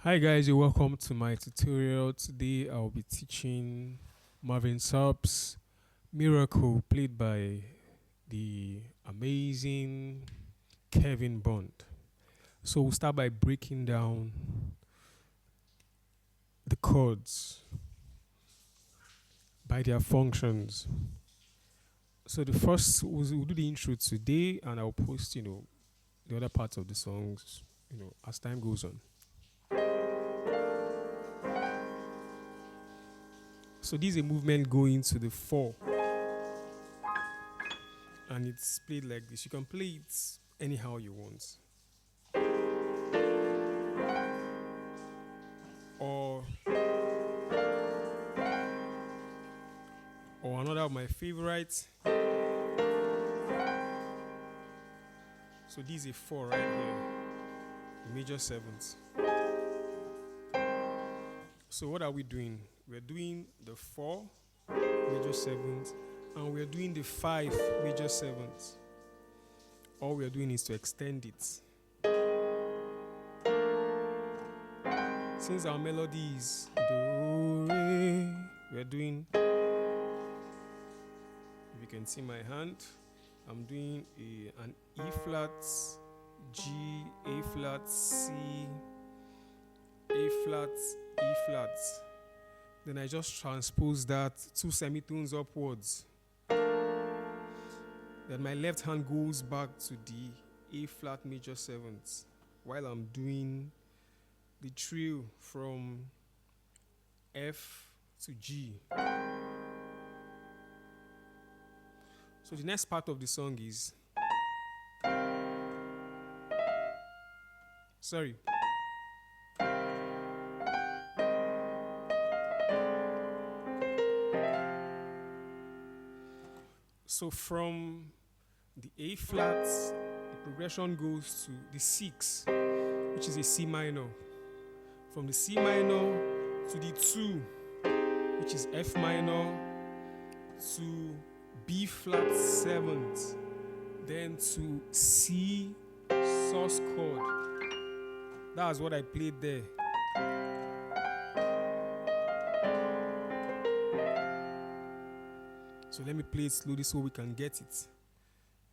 Hi guys, you're welcome to my tutorial. Today I'll be teaching Marvin Sapp's Miracle played by the amazing Kevin Bond. So we'll start by breaking down the chords by their functions. So the first we'll do the intro today and I'll post, the other parts of the songs, as time goes on. So this is a movement going to the 4 and it's played like this. You can play it anyhow you want. Or another of my favorites. So this is a 4 right here, the major 7th. So what are we doing? We're doing the 4 major 7th and we're doing the 5 major 7th. All we're doing is to extend it. Since our melody is do, re, we're doing, if you can see my hand, I'm doing an E flat, G, A flat, C, A flat, E flat. Then I just transpose that 2 semitones upwards. Then my left hand goes back to the A flat major 7th while I'm doing the trill from F to G. So the next part of the song is So from the A flat, the progression goes to the 6, which is a C minor. From the C minor to the 2, which is F minor, to B flat 7th, then to C sus chord. That's what I played there. So let me play it slowly so we can get it.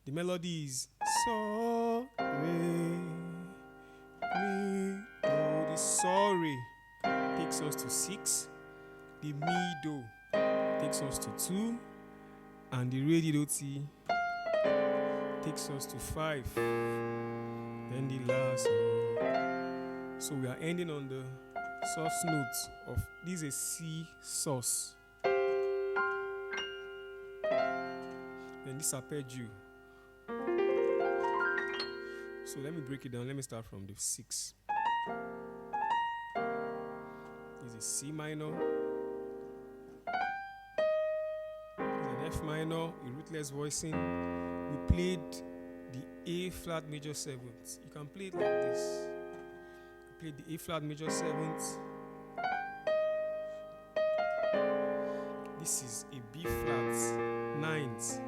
The melody is so, re, mi, do. The so, re takes us to 6. The mi, do takes us to 2. And the re, di, do, ti takes us to 5. Then the last. So we are ending on the sus note of this is a C sus. Then this arpeggio. So let me break it down. Let me start from the 6. This is a C minor. This is an F minor, a rootless voicing. We played the A flat major 7th. You can play it like this. We played the A flat major 7th. This is a B flat 9th.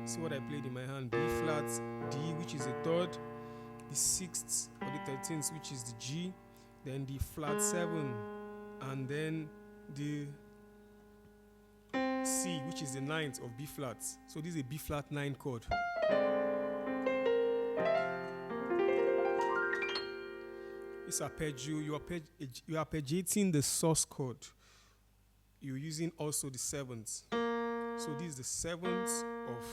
See what I played in my hand. B flat, D, which is the 3rd, the 6th or the 13th, which is the G, then the flat 7, and then the C, which is the 9th of B flat. So this is a B flat 9 chord. This arpeggio, you're arpeggiating the sus chord. You're using also the 7th. So this is the 7th of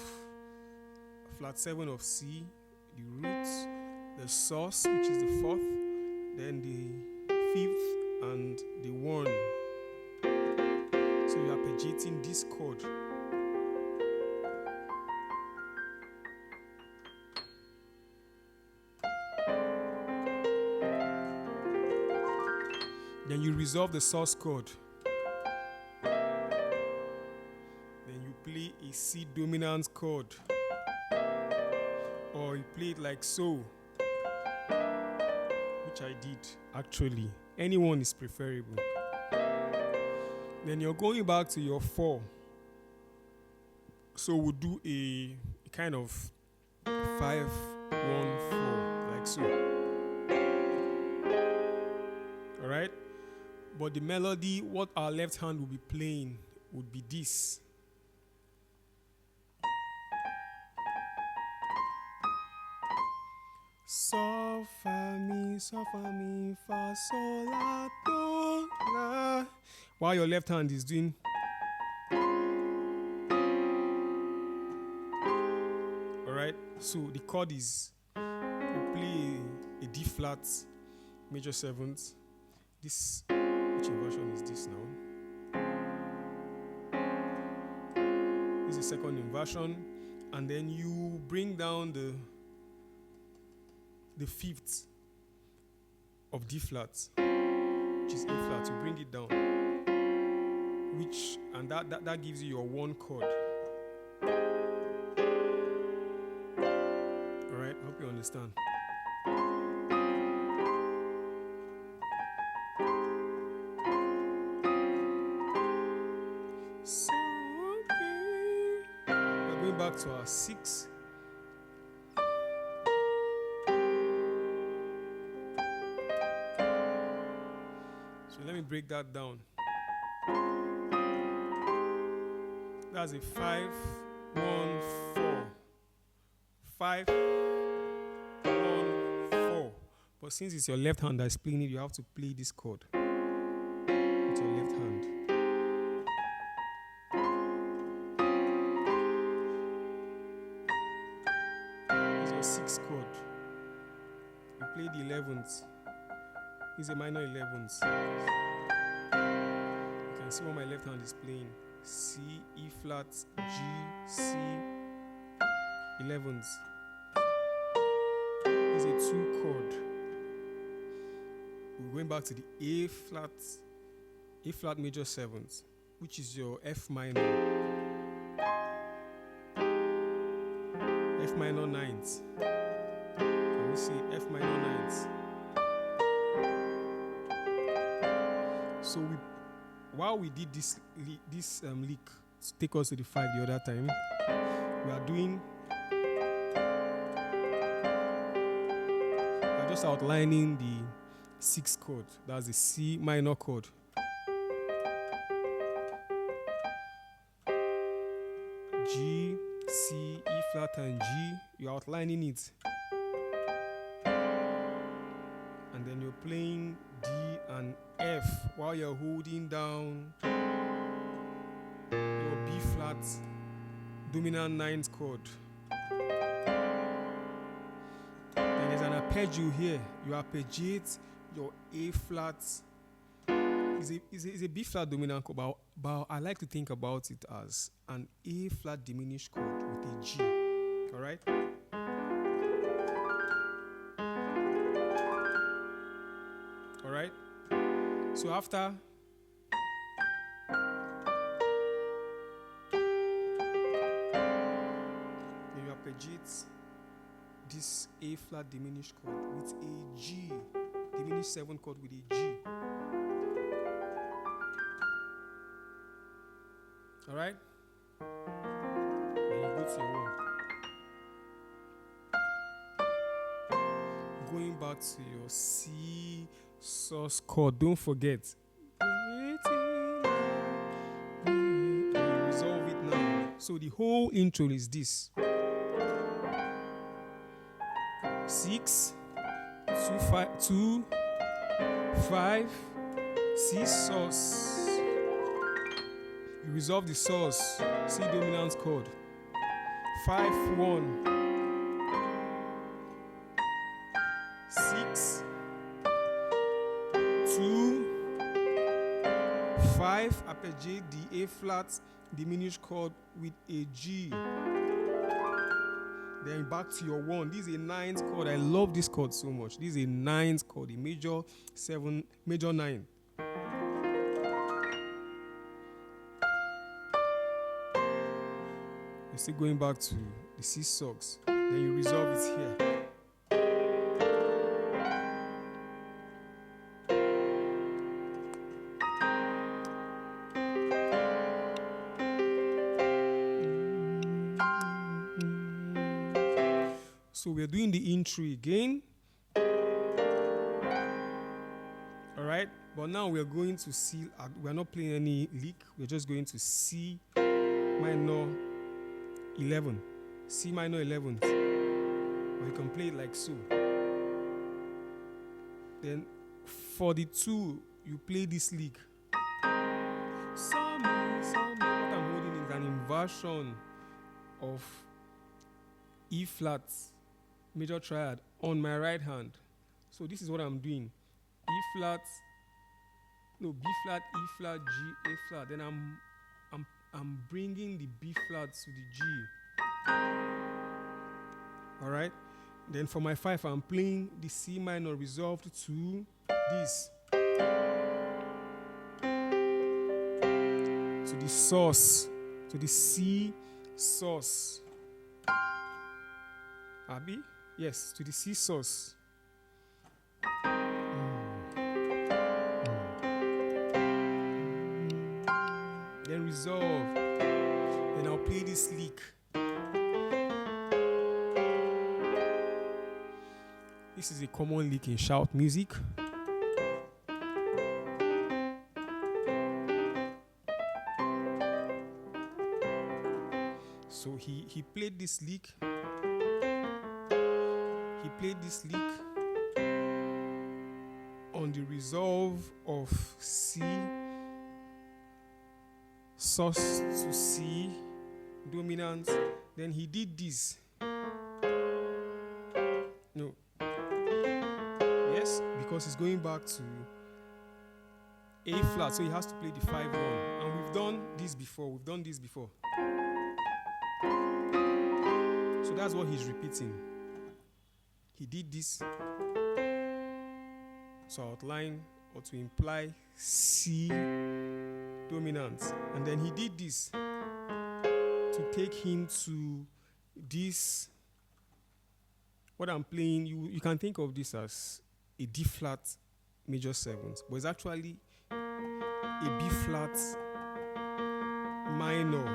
flat 7 of C, the root, the sus, which is the 4th, then the 5th, and the 1. So you're arpeggiating this chord. Then you resolve the sus chord. Then you play a C dominant chord. Or you play it like so, which I did actually. Anyone is preferable. Then you're going back to your 4. So we'll do a kind of 5-1-4, like so. But the melody, what our left hand will be playing, would be this. So fa mi, fa sol la do la. While your left hand is doing. Alright, so the chord is, we play a D flat major seventh. This, which inversion is this now? This is the second inversion, and then you bring down the fifth of D flat, which is A flat. You bring it down, and that gives you your one chord. All right, I hope you understand. So we're going back to our 6. Let me break that down. That's a 5, 1, 4. 5, 1, 4. But since it's your left hand that's playing it, you have to play this chord with your left hand. It's your 6th chord. You play the 11th. It's a minor 11th. You can see what my left hand is playing. C, E flat, G, C, 11th. It's a 2 chord. We're going back to the A flat major 7th, which is your F minor. F minor 9th. Can we see F minor 9th? So while we did this lick to take us to the 5 the other time, we're just outlining the 6th chord. That's the C minor chord. G, C, E flat, and G. You're outlining it. And then you're playing D and F while you're holding down your B flat dominant 9th chord. Then there's an arpeggio here. You arpeggiate your A flat. It's a B flat dominant chord, but I like to think about it as an A flat diminished chord with a G. All right? All right? So after you arpeggiate this A flat diminished chord with a G, diminished 7th chord with a G. All right? Then you go to your 1. Going back to your C sus chord, don't forget. You resolve it now. So the whole intro is this: 6, 2, 5, C sus. You resolve the sus, C dominant chord. 5, 1, 6, 2, 5, arpeggiate the A flat diminished chord with a G. Then back to your 1. This is a 9th chord. I love this chord so much. This is a 9th chord, a major 7, major 9. You're still going back to the C sus. Then you resolve it here. So we're doing the intro again. All right, But now we're going to C. We're not playing any lick. We're just going to C minor 11. C minor 11th. Or you can play it like so. Then for the 2, you play this lick. Some, what I'm holding is an inversion of E flat major triad on my right hand. So this is what I'm doing. B flat, E flat, G, A flat. Then I'm bringing the B flat to the G. All right. Then for my 5, I'm playing the C minor resolved to this, to the source, to the C source. Abi? Yes, to the C source. Then resolve. Then I'll play this lick. This is a common lick in shout music. So he played this lick. He played this lick on the resolve of C, source to C, dominant. Then he did this. No. Yes, because he's going back to A flat, so he has to play the 5-1. And we've done this before. So that's what he's repeating. He did this to outline or to imply C dominant. And then he did this to take him to this. What I'm playing, you can think of this as a D flat major 7th, but it's actually a B flat minor.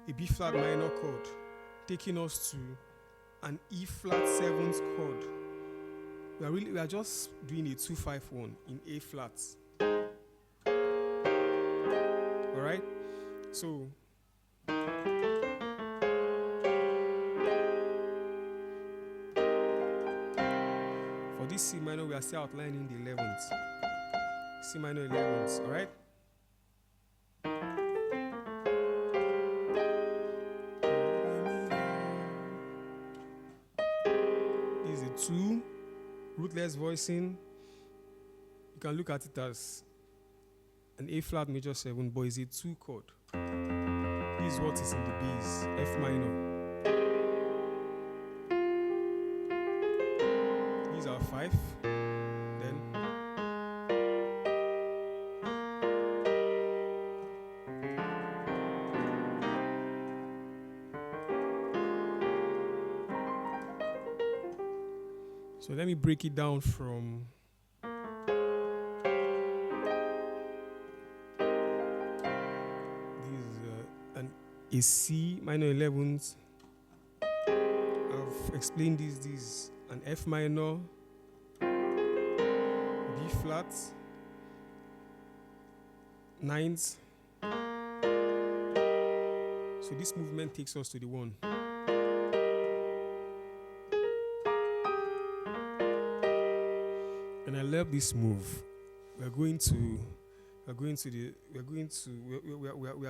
A B flat minor chord taking us to an E flat 7th chord. We are just doing a 2-5-1 in A flat. All right. So for this C minor, we are still outlining the 11th. C minor 11th. All right. Rootless voicing. You can look at it as an A flat major 7, but it's a 2 chord. This is what is in the bass, F minor. These are 5. Then so let me break it down from a C minor 11th. I've explained this an F minor, B flat, 9th. So this movement takes us to the 1. And I love this move. We are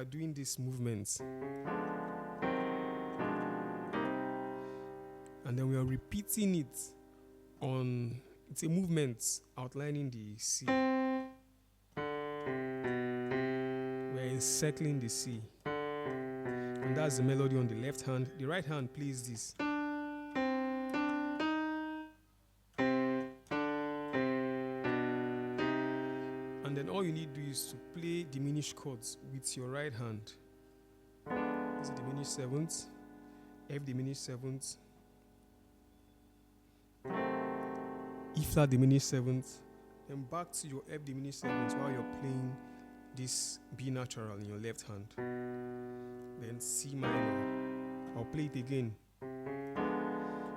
doing this movement. And then we are repeating it on, it's a movement outlining the C. We're encircling the C. And that's the melody on the left hand. The right hand plays this. And then all you need to do is to play diminished chords with your right hand. This is diminished 7th, F diminished 7th, E flat diminished 7th, then back to your F diminished 7th while you're playing this B natural in your left hand. Then C minor. I'll play it again.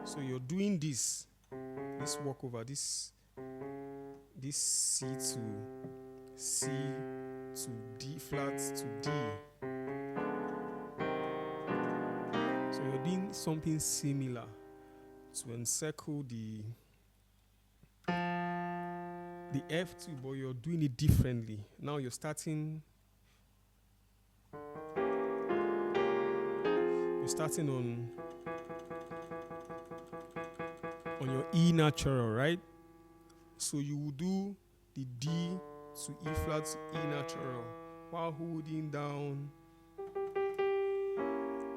So you're doing this walkover, this this C to D flat to D. So you're doing something similar to encircle the F2, but you're doing it differently. Now you're starting on your E natural, right? So you will do the D to E flat to E natural while holding down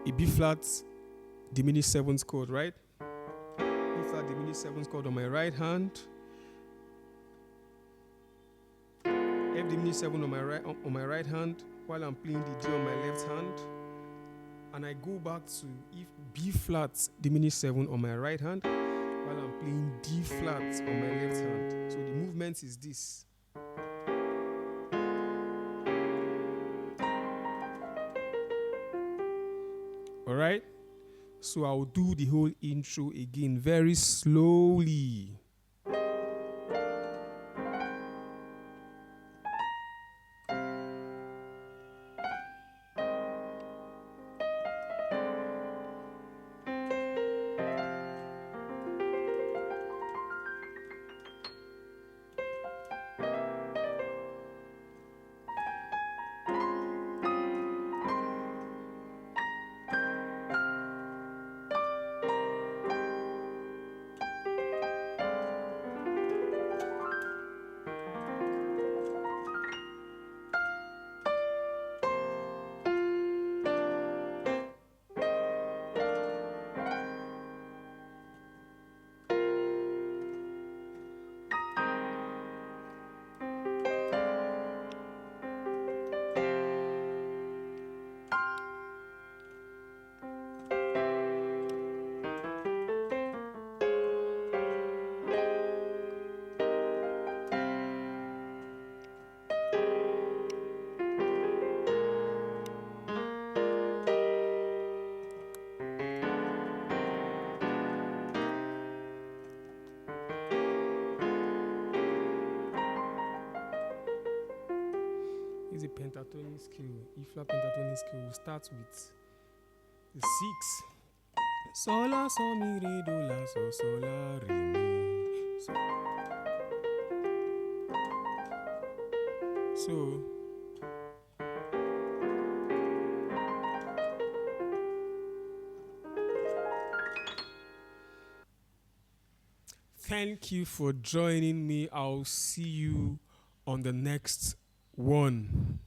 a B flat diminished seventh chord, right? B flat diminished seventh chord on my right hand, F diminished 7 on my right hand, while I'm playing the D on my left hand, and I go back to B flat diminished 7 on my right hand, while I'm playing D flat on my left hand. So the movement is this. All right. So I'll do the whole intro again very slowly. Is a pentatonic scale. E flat pentatonic scale. We'll start with the 6. Sol la sol mi re do la sol sol la re mi. So thank you for joining me. I'll see you on the next one.